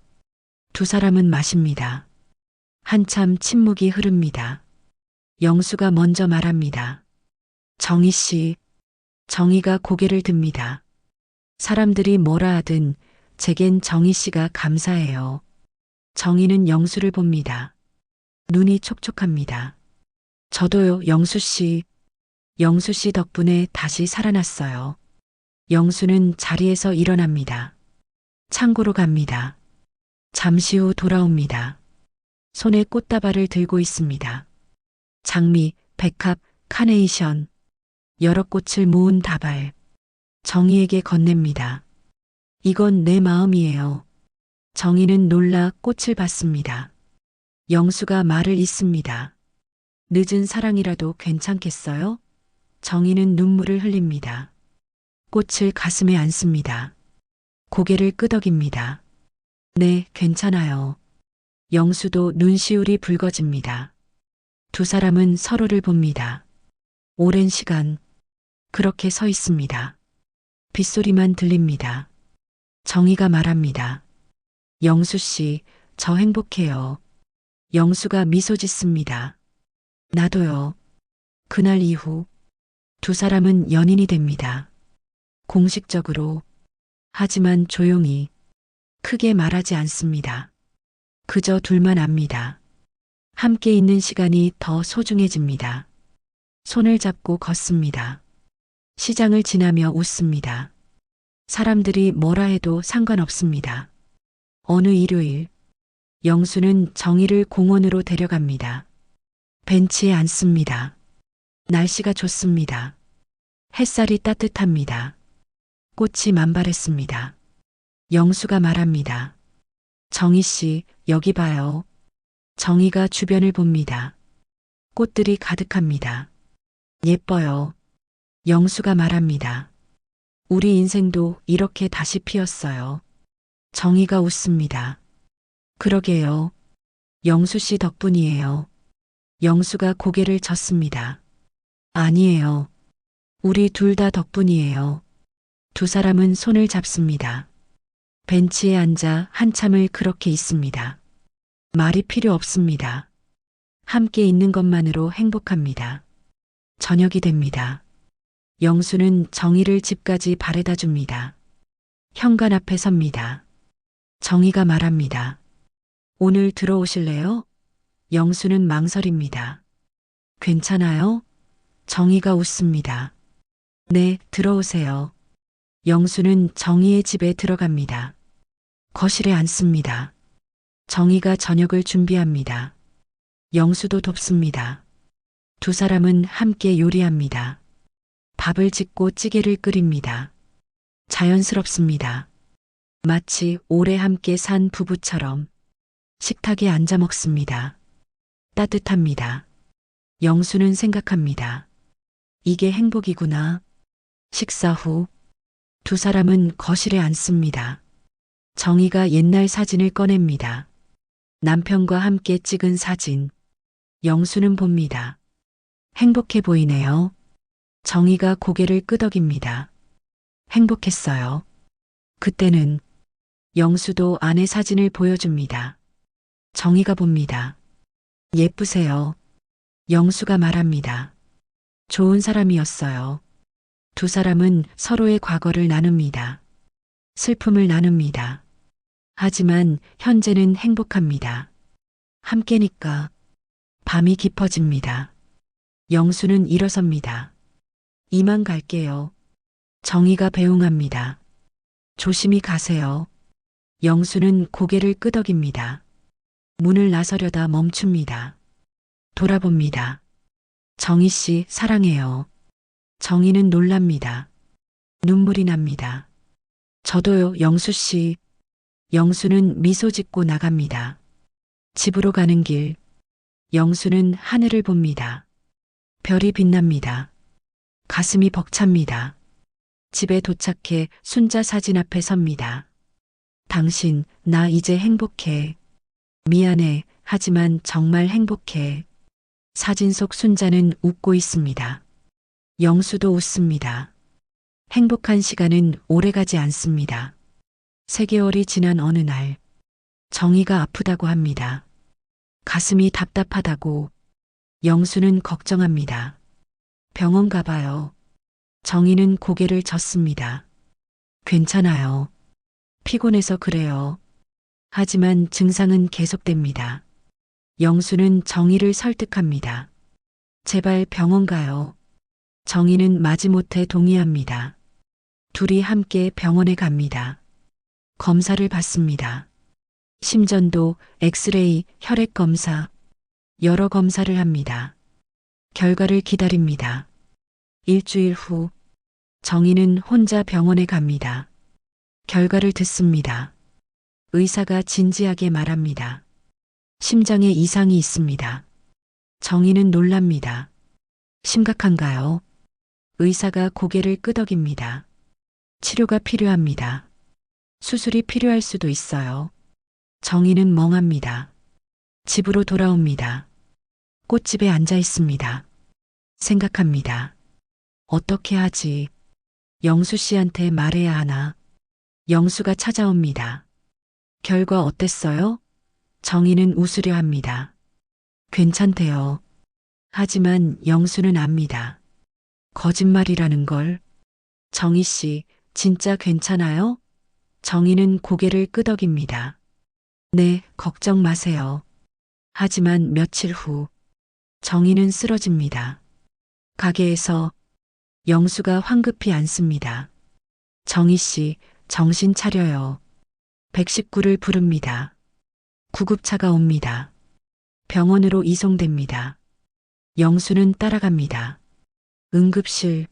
두 사람은 마십니다. 한참 침묵이 흐릅니다. 영수가 먼저 말합니다. 정희 씨. 정희가 고개를 듭니다. 사람들이 뭐라 하든 제겐 정희 씨가 감사해요. 정희는 영수를 봅니다. 눈이 촉촉합니다. 저도요, 영수 씨. 영수 씨 덕분에 다시 살아났어요. 영수는 자리에서 일어납니다. 창고로 갑니다. 잠시 후 돌아옵니다. 손에 꽃다발을 들고 있습니다. 장미, 백합, 카네이션, 여러 꽃을 모은 다발. 정희에게 건넵니다. 이건 내 마음이에요. 정희는 놀라 꽃을 받습니다. 영수가 말을 잇습니다. 늦은 사랑이라도 괜찮겠어요? 정희는 눈물을 흘립니다. 꽃을 가슴에 안습니다. 고개를 끄덕입니다. 네, 괜찮아요. 영수도 눈시울이 붉어집니다. 두 사람은 서로를 봅니다. 오랜 시간 그렇게 서 있습니다. 빗소리만 들립니다. 정희가 말합니다. 영수 씨, 저 행복해요. 영수가 미소 짓습니다. 나도요. 그날 이후 두 사람은 연인이 됩니다. 공식적으로, 하지만 조용히, 크게 말하지 않습니다. 그저 둘만 압니다. 함께 있는 시간이 더 소중해집니다. 손을 잡고 걷습니다. 시장을 지나며 웃습니다. 사람들이 뭐라 해도 상관없습니다. 어느 일요일, 영수는 정희를 공원으로 데려갑니다. 벤치에 앉습니다. 날씨가 좋습니다. 햇살이 따뜻합니다. 꽃이 만발했습니다. 영수가 말합니다. 정희 씨, 여기 봐요. 정희가 주변을 봅니다. 꽃들이 가득합니다. 예뻐요. 영수가 말합니다. 우리 인생도 이렇게 다시 피었어요. 정희가 웃습니다. 그러게요. 영수 씨 덕분이에요. 영수가 고개를 젓습니다. 아니에요. 우리 둘 다 덕분이에요. 두 사람은 손을 잡습니다. 벤치에 앉아 한참을 그렇게 있습니다. 말이 필요 없습니다. 함께 있는 것만으로 행복합니다. 저녁이 됩니다. 영수는 정희를 집까지 바래다 줍니다. 현관 앞에 섭니다. 정희가 말합니다. 오늘 들어오실래요? 영수는 망설입니다. 괜찮아요? 정희가 웃습니다. 네, 들어오세요. 영수는 정희의 집에 들어갑니다. 거실에 앉습니다. 정희가 저녁을 준비합니다. 영수도 돕습니다. 두 사람은 함께 요리합니다. 밥을 짓고 찌개를 끓입니다. 자연스럽습니다. 마치 오래 함께 산 부부처럼 식탁에 앉아 먹습니다. 따뜻합니다. 영수는 생각합니다. 이게 행복이구나. 식사 후 두 사람은 거실에 앉습니다. 정희가 옛날 사진을 꺼냅니다. 남편과 함께 찍은 사진. 영수는 봅니다. 행복해 보이네요. 정희가 고개를 끄덕입니다. 행복했어요. 그때는 영수도 아내 사진을 보여줍니다. 정희가 봅니다. 예쁘세요. 영수가 말합니다. 좋은 사람이었어요. 두 사람은 서로의 과거를 나눕니다. 슬픔을 나눕니다. 하지만 현재는 행복합니다. 함께니까 밤이 깊어집니다. 영수는 일어섭니다. 이만 갈게요. 정희가 배웅합니다. 조심히 가세요. 영수는 고개를 끄덕입니다. 문을 나서려다 멈춥니다. 돌아봅니다. 정희 씨, 사랑해요. 정희는 놀랍니다. 눈물이 납니다. 저도요, 영수 씨. 영수는 미소 짓고 나갑니다. 집으로 가는 길, 영수는 하늘을 봅니다. 별이 빛납니다. 가슴이 벅찹니다. 집에 도착해 순자 사진 앞에 섭니다. 당신, 나 이제 행복해. 미안해, 하지만 정말 행복해. 사진 속 순자는 웃고 있습니다. 영수도 웃습니다. 행복한 시간은 오래가지 않습니다. 3개월이 지난 어느 날, 정희가 아프다고 합니다. 가슴이 답답하다고. 영수는 걱정합니다. 병원 가봐요. 정희는 고개를 젓습니다. 괜찮아요. 피곤해서 그래요. 하지만 증상은 계속됩니다. 영수는 정희를 설득합니다. 제발 병원 가요. 정희는 마지못해 동의합니다. 둘이 함께 병원에 갑니다. 검사를 받습니다. 심전도, 엑스레이, 혈액 검사, 여러 검사를 합니다. 결과를 기다립니다. 일주일 후, 정희는 혼자 병원에 갑니다. 결과를 듣습니다. 의사가 진지하게 말합니다. 심장에 이상이 있습니다. 정희는 놀랍니다. 심각한가요? 의사가 고개를 끄덕입니다. 치료가 필요합니다. 수술이 필요할 수도 있어요. 정희는 멍합니다. 집으로 돌아옵니다. 꽃집에 앉아 있습니다. 생각합니다. 어떻게 하지? 영수 씨한테 말해야 하나? 영수가 찾아옵니다. 결과 어땠어요? 정희는 웃으려 합니다. 괜찮대요. 하지만 영수는 압니다. 거짓말이라는 걸. 정희 씨, 진짜 괜찮아요? 정희는 고개를 끄덕입니다. 네, 걱정 마세요. 하지만 며칠 후, 정희는 쓰러집니다. 가게에서 영수가 황급히 앉습니다. 정희 씨, 정신 차려요. 119를 부릅니다. 구급차가 옵니다. 병원으로 이송됩니다. 영수는 따라갑니다. 응급실,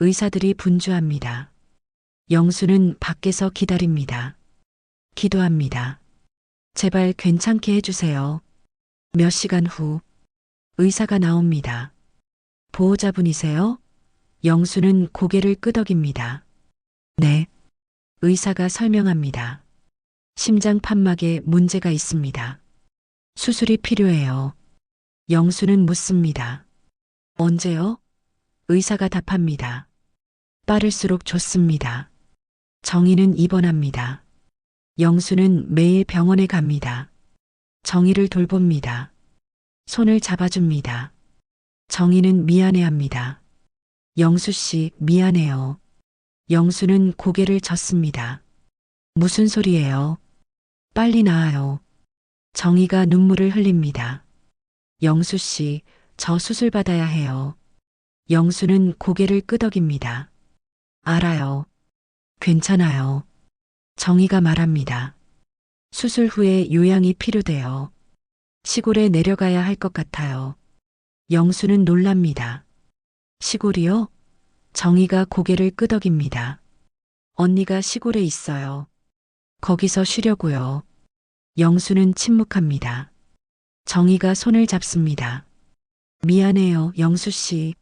의사들이 분주합니다. 영수는 밖에서 기다립니다. 기도합니다. 제발 괜찮게 해주세요. 몇 시간 후, 의사가 나옵니다. 보호자분이세요? 영수는 고개를 끄덕입니다. 네. 의사가 설명합니다. 심장 판막에 문제가 있습니다. 수술이 필요해요. 영수는 묻습니다. 언제요? 의사가 답합니다. 빠를수록 좋습니다. 정희는 입원합니다. 영수는 매일 병원에 갑니다. 정희를 돌봅니다. 손을 잡아줍니다. 정희는 미안해합니다. 영수 씨, 미안해요. 영수는 고개를 젓습니다. 무슨 소리예요? 빨리 나아요. 정희가 눈물을 흘립니다. 영수 씨, 저 수술 받아야 해요. 영수는 고개를 끄덕입니다. 알아요. 괜찮아요. 정희가 말합니다. 수술 후에 요양이 필요돼요. 시골에 내려가야 할 것 같아요. 영수는 놀랍니다. 시골이요? 정희가 고개를 끄덕입니다. 언니가 시골에 있어요. 거기서 쉬려고요. 영수는 침묵합니다. 정희가 손을 잡습니다. 미안해요, 영수 씨.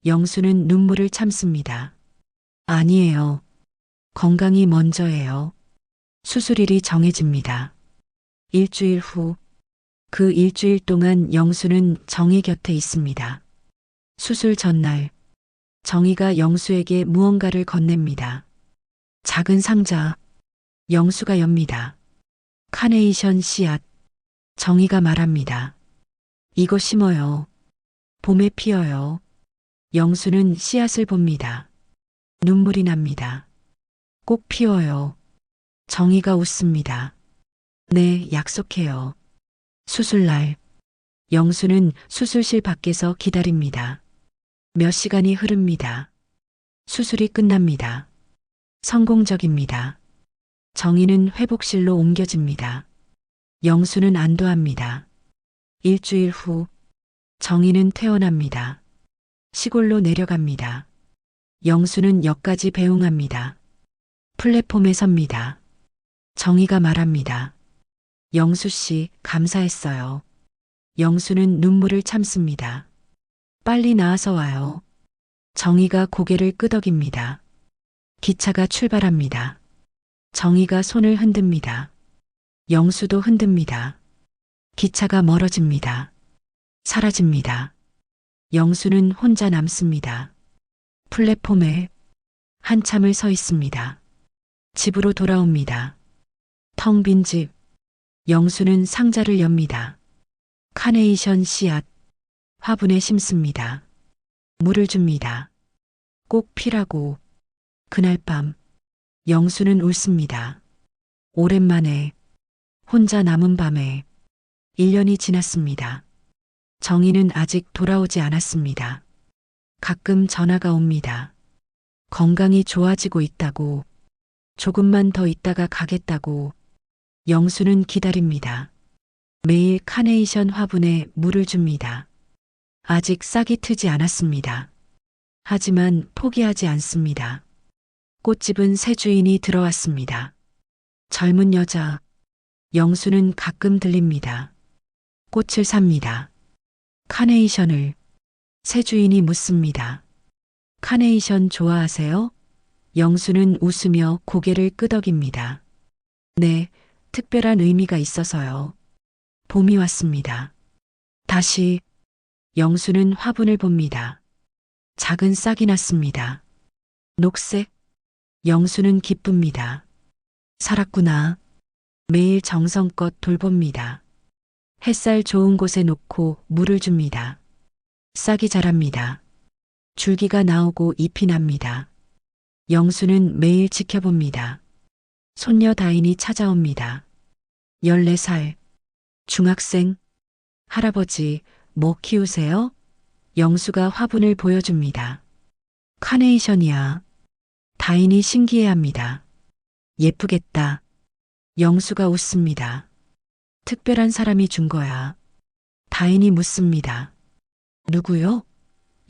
영수는 눈물을 참습니다. 아니에요. 건강이 먼저예요. 수술일이 정해집니다. 일주일 후, 그 일주일 동안 영수는 정희 곁에 있습니다. 수술 전날, 정희가 영수에게 무언가를 건넵니다. 작은 상자, 영수가 엽니다. 카네이션 씨앗, 정희가 말합니다. 이거 심어요. 봄에 피어요. 영수는 씨앗을 봅니다. 눈물이 납니다. 꼭 피워요. 정희가 웃습니다. 네, 약속해요. 수술날, 영수는 수술실 밖에서 기다립니다. 몇 시간이 흐릅니다. 수술이 끝납니다. 성공적입니다. 정희는 회복실로 옮겨집니다. 영수는 안도합니다. 일주일 후, 정희는 퇴원합니다. 시골로 내려갑니다. 영수는 역까지 배웅합니다. 플랫폼에 섭니다. 정희가 말합니다. 영수 씨, 감사했어요. 영수는 눈물을 참습니다. 빨리 나와서 와요. 정희가 고개를 끄덕입니다. 기차가 출발합니다. 정희가 손을 흔듭니다. 영수도 흔듭니다. 기차가 멀어집니다. 사라집니다. 영수는 혼자 남습니다. 플랫폼에 한참을 서 있습니다. 집으로 돌아옵니다. 텅 빈 집. 영수는 상자를 엽니다. 카네이션 씨앗. 화분에 심습니다. 물을 줍니다. 꼭 피라고. 그날 밤, 영수는 울습니다. 오랜만에, 혼자 남은 밤에, 1년이 지났습니다. 정희는 아직 돌아오지 않았습니다. 가끔 전화가 옵니다. 건강이 좋아지고 있다고, 조금만 더 있다가 가겠다고. 영수는 기다립니다. 매일 카네이션 화분에 물을 줍니다. 아직 싹이 트지 않았습니다. 하지만 포기하지 않습니다. 꽃집은 새 주인이 들어왔습니다. 젊은 여자, 영수는 가끔 들립니다. 꽃을 삽니다. 카네이션을. 새 주인이 묻습니다. 카네이션 좋아하세요? 영수는 웃으며 고개를 끄덕입니다. 네, 특별한 의미가 있어서요. 봄이 왔습니다. 다시 영수는 화분을 봅니다. 작은 싹이 났습니다. 녹색. 영수는 기쁩니다. 살았구나. 매일 정성껏 돌봅니다. 햇살 좋은 곳에 놓고 물을 줍니다. 싹이 자랍니다. 줄기가 나오고 잎이 납니다. 영수는 매일 지켜봅니다. 손녀 다인이 찾아옵니다. 14살. 중학생. 할아버지, 뭐 키우세요? 영수가 화분을 보여줍니다. 카네이션이야. 다인이 신기해합니다. 예쁘겠다. 영수가 웃습니다. 특별한 사람이 준 거야. 다인이 묻습니다. 누구요?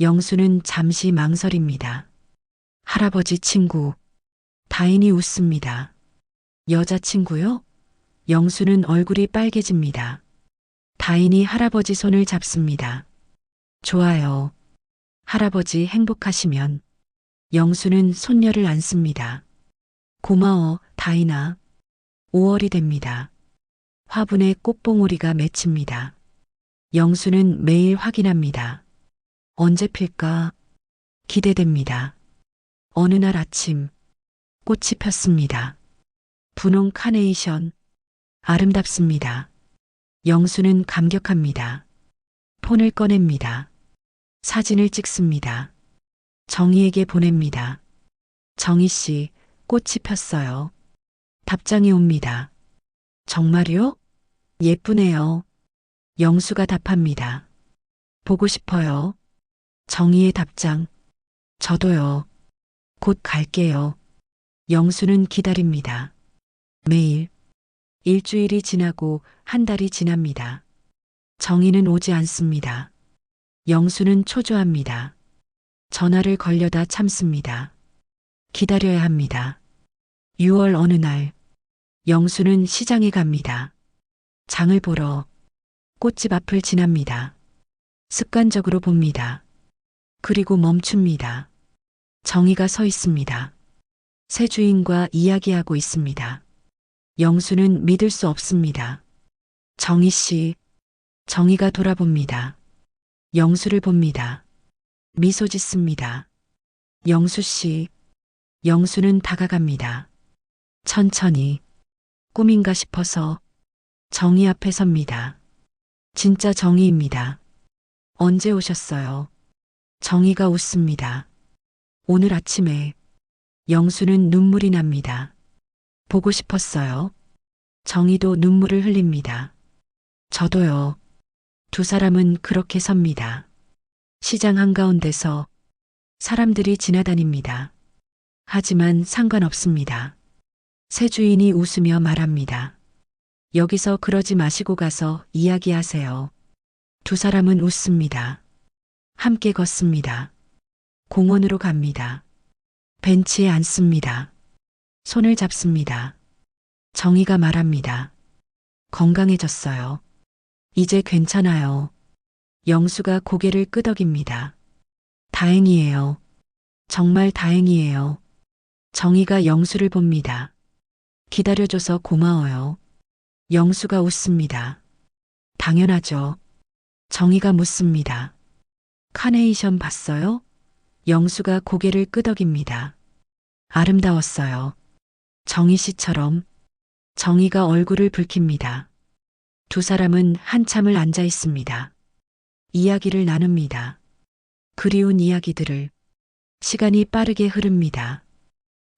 영수는 잠시 망설입니다. 할아버지 친구. 다인이 웃습니다. 여자친구요? 영수는 얼굴이 빨개집니다. 다인이 할아버지 손을 잡습니다. 좋아요. 할아버지 행복하시면. 영수는 손녀를 안습니다. 고마워, 다인아. 5월이 됩니다. 화분에 꽃봉오리가 맺힙니다. 영수는 매일 확인합니다. 언제 필까? 기대됩니다. 어느 날 아침, 꽃이 폈습니다. 분홍 카네이션. 아름답습니다. 영수는 감격합니다. 폰을 꺼냅니다. 사진을 찍습니다. 정희에게 보냅니다. 정희 씨, 꽃이 폈어요. 답장이 옵니다. 정말요? 예쁘네요. 영수가 답합니다. 보고 싶어요. 정희의 답장. 저도요. 곧 갈게요. 영수는 기다립니다. 매일. 일주일이 지나고 한 달이 지납니다. 정희는 오지 않습니다. 영수는 초조합니다. 전화를 걸려다 참습니다. 기다려야 합니다. 6월 어느 날, 영수는 시장에 갑니다. 장을 보러 꽃집 앞을 지납니다. 습관적으로 봅니다. 그리고 멈춥니다. 정희가 서 있습니다. 새 주인과 이야기하고 있습니다. 영수는 믿을 수 없습니다. 정희 씨. 정희가 돌아봅니다. 영수를 봅니다. 미소 짓습니다. 영수 씨. 영수는 다가갑니다. 천천히. 꿈인가 싶어서 정희 앞에 섭니다. 진짜 정희입니다. 언제 오셨어요? 정희가 웃습니다. 오늘 아침에. 영수는 눈물이 납니다. 보고 싶었어요. 정희도 눈물을 흘립니다. 저도요. 두 사람은 그렇게 섭니다. 시장 한가운데서 사람들이 지나다닙니다. 하지만 상관없습니다. 새 주인이 웃으며 말합니다. 여기서 그러지 마시고 가서 이야기하세요. 두 사람은 웃습니다. 함께 걷습니다. 공원으로 갑니다. 벤치에 앉습니다. 손을 잡습니다. 정희가 말합니다. 건강해졌어요. 이제 괜찮아요. 영수가 고개를 끄덕입니다. 다행이에요. 정말 다행이에요. 정희가 영수를 봅니다. 기다려줘서 고마워요. 영수가 웃습니다. 당연하죠. 정희가 묻습니다. 카네이션 봤어요? 영수가 고개를 끄덕입니다. 아름다웠어요. 정희 씨처럼. 정희가 얼굴을 붉힙니다. 두 사람은 한참을 앉아 있습니다. 이야기를 나눕니다. 그리운 이야기들을. 시간이 빠르게 흐릅니다.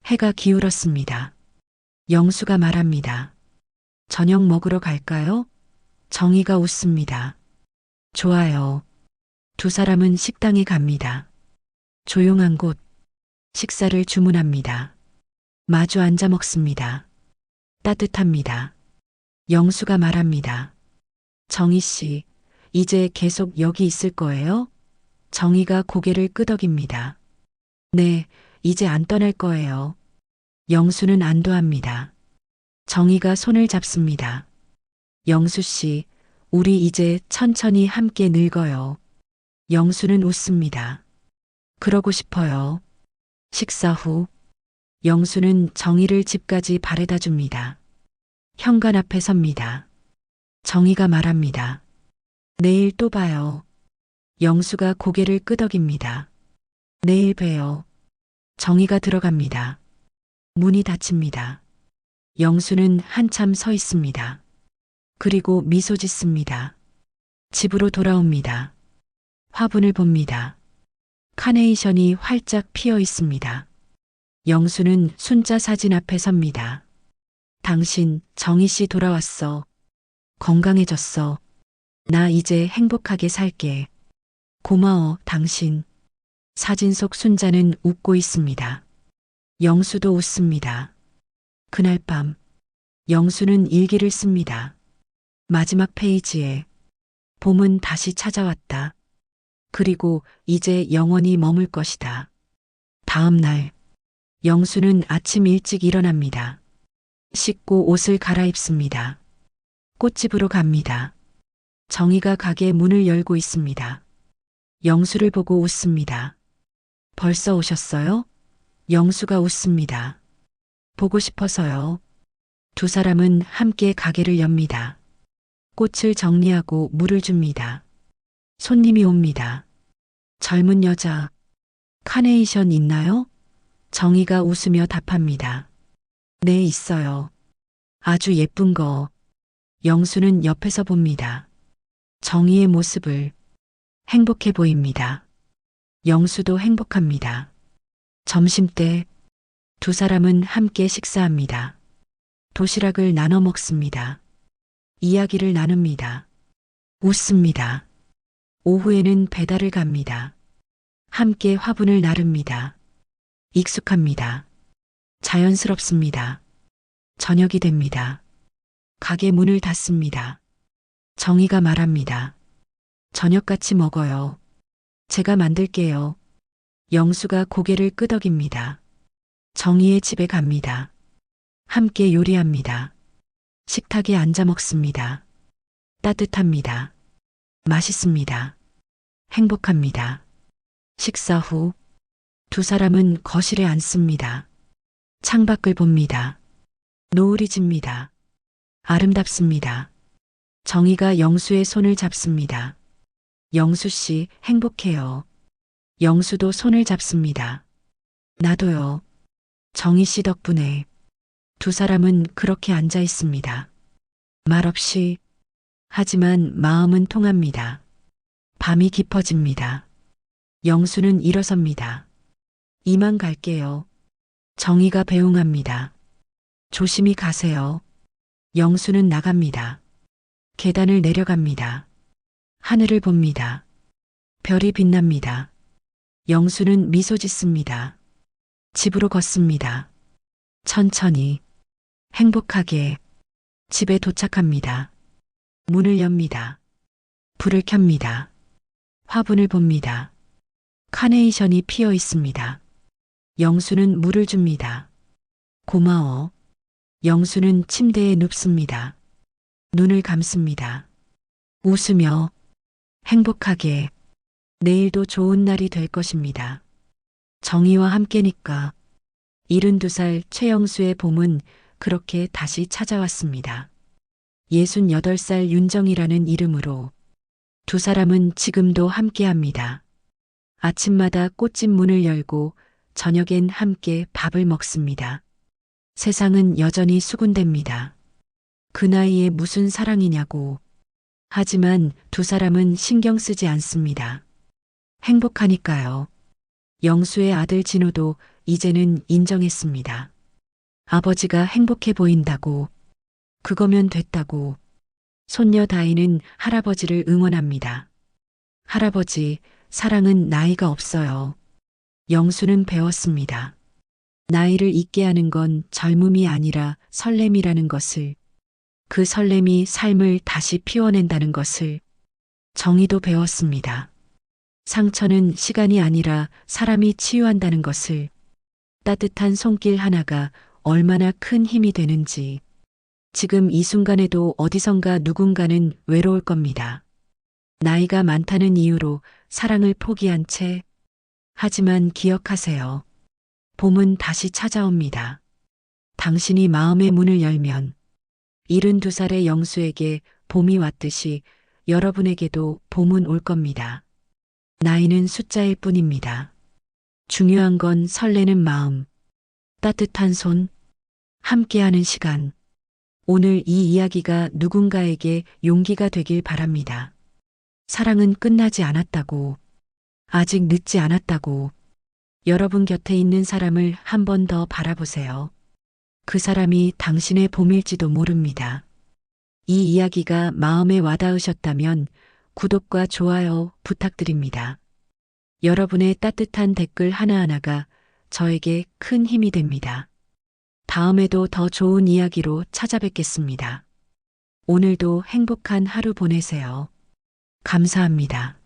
해가 기울었습니다. 영수가 말합니다. 저녁 먹으러 갈까요? 정희가 웃습니다. 좋아요. 두 사람은 식당에 갑니다. 조용한 곳. 식사를 주문합니다. 마주 앉아 먹습니다. 따뜻합니다. 영수가 말합니다. 정희 씨, 이제 계속 여기 있을 거예요? 정희가 고개를 끄덕입니다. 네, 이제 안 떠날 거예요. 영수는 안도합니다. 정희가 손을 잡습니다. 영수 씨, 우리 이제 천천히 함께 늙어요. 영수는 웃습니다. 그러고 싶어요. 식사 후, 영수는 정희를 집까지 바래다 줍니다. 현관 앞에 섭니다. 정희가 말합니다. 내일 또 봐요. 영수가 고개를 끄덕입니다. 내일 봬요. 정희가 들어갑니다. 문이 닫힙니다. 영수는 한참 서 있습니다. 그리고 미소 짓습니다. 집으로 돌아옵니다. 화분을 봅니다. 카네이션이 활짝 피어 있습니다. 영수는 순자 사진 앞에 섭니다. 당신, 정희 씨 돌아왔어. 건강해졌어. 나 이제 행복하게 살게. 고마워, 당신. 사진 속 순자는 웃고 있습니다. 영수도 웃습니다. 그날 밤, 영수는 일기를 씁니다. 마지막 페이지에 봄은 다시 찾아왔다. 그리고 이제 영원히 머물 것이다. 다음 날, 영수는 아침 일찍 일어납니다. 씻고 옷을 갈아입습니다. 꽃집으로 갑니다. 정희가 가게 문을 열고 있습니다. 영수를 보고 웃습니다. 벌써 오셨어요? 영수가 웃습니다. 보고 싶어서요. 두 사람은 함께 가게를 엽니다. 꽃을 정리하고 물을 줍니다. 손님이 옵니다. 젊은 여자, 카네이션 있나요? 정희가 웃으며 답합니다. 네, 있어요. 아주 예쁜 거. 영수는 옆에서 봅니다. 정희의 모습을. 행복해 보입니다. 영수도 행복합니다. 점심때 두 사람은 함께 식사합니다. 도시락을 나눠 먹습니다. 이야기를 나눕니다. 웃습니다. 오후에는 배달을 갑니다. 함께 화분을 나릅니다. 익숙합니다. 자연스럽습니다. 저녁이 됩니다. 가게 문을 닫습니다. 정희가 말합니다. 저녁 같이 먹어요. 제가 만들게요. 영수가 고개를 끄덕입니다. 정희의 집에 갑니다. 함께 요리합니다. 식탁에 앉아 먹습니다. 따뜻합니다. 맛있습니다. 행복합니다. 식사 후 두 사람은 거실에 앉습니다. 창밖을 봅니다. 노을이 집니다. 아름답습니다. 정희가 영수의 손을 잡습니다. 영수 씨, 행복해요. 영수도 손을 잡습니다. 나도요. 정희 씨 덕분에. 두 사람은 그렇게 앉아 있습니다. 말없이. 하지만 마음은 통합니다. 밤이 깊어집니다. 영수는 일어섭니다. 이만 갈게요. 정희가 배웅합니다. 조심히 가세요. 영수는 나갑니다. 계단을 내려갑니다. 하늘을 봅니다. 별이 빛납니다. 영수는 미소 짓습니다. 집으로 걷습니다. 천천히, 행복하게 집에 도착합니다. 문을 엽니다. 불을 켭니다. 화분을 봅니다. 카네이션이 피어 있습니다. 영수는 물을 줍니다. 고마워. 영수는 침대에 눕습니다. 눈을 감습니다. 웃으며 행복하게 내일도 좋은 날이 될 것입니다. 정희와 함께니까 72살 최영수의 봄은 그렇게 다시 찾아왔습니다. 68살 윤정이라는 이름으로 두 사람은 지금도 함께합니다. 아침마다 꽃집 문을 열고 저녁엔 함께 밥을 먹습니다. 세상은 여전히 수군댑니다. 그 나이에 무슨 사랑이냐고. 하지만 두 사람은 신경 쓰지 않습니다. 행복하니까요. 영수의 아들 진호도 이제는 인정했습니다. 아버지가 행복해 보인다고. 그거면 됐다고. 손녀 다희는 할아버지를 응원합니다. 할아버지, 사랑은 나이가 없어요. 영수는 배웠습니다. 나이를 잊게 하는 건 젊음이 아니라 설렘이라는 것을, 그 설렘이 삶을 다시 피워낸다는 것을. 정희도 배웠습니다. 상처는 시간이 아니라 사람이 치유한다는 것을, 따뜻한 손길 하나가 얼마나 큰 힘이 되는지. 지금 이 순간에도 어디선가 누군가는 외로울 겁니다. 나이가 많다는 이유로 사랑을 포기한 채. 하지만 기억하세요. 봄은 다시 찾아옵니다. 당신이 마음의 문을 열면 72살의 영수에게 봄이 왔듯이 여러분에게도 봄은 올 겁니다. 나이는 숫자일 뿐입니다. 중요한 건 설레는 마음, 따뜻한 손, 함께하는 시간. 오늘 이 이야기가 누군가에게 용기가 되길 바랍니다. 사랑은 끝나지 않았다고, 아직 늦지 않았다고, 여러분 곁에 있는 사람을 한 번 더 바라보세요. 그 사람이 당신의 봄일지도 모릅니다. 이 이야기가 마음에 와닿으셨다면 구독과 좋아요 부탁드립니다. 여러분의 따뜻한 댓글 하나하나가 저에게 큰 힘이 됩니다. 다음에도 더 좋은 이야기로 찾아뵙겠습니다. 오늘도 행복한 하루 보내세요. 감사합니다.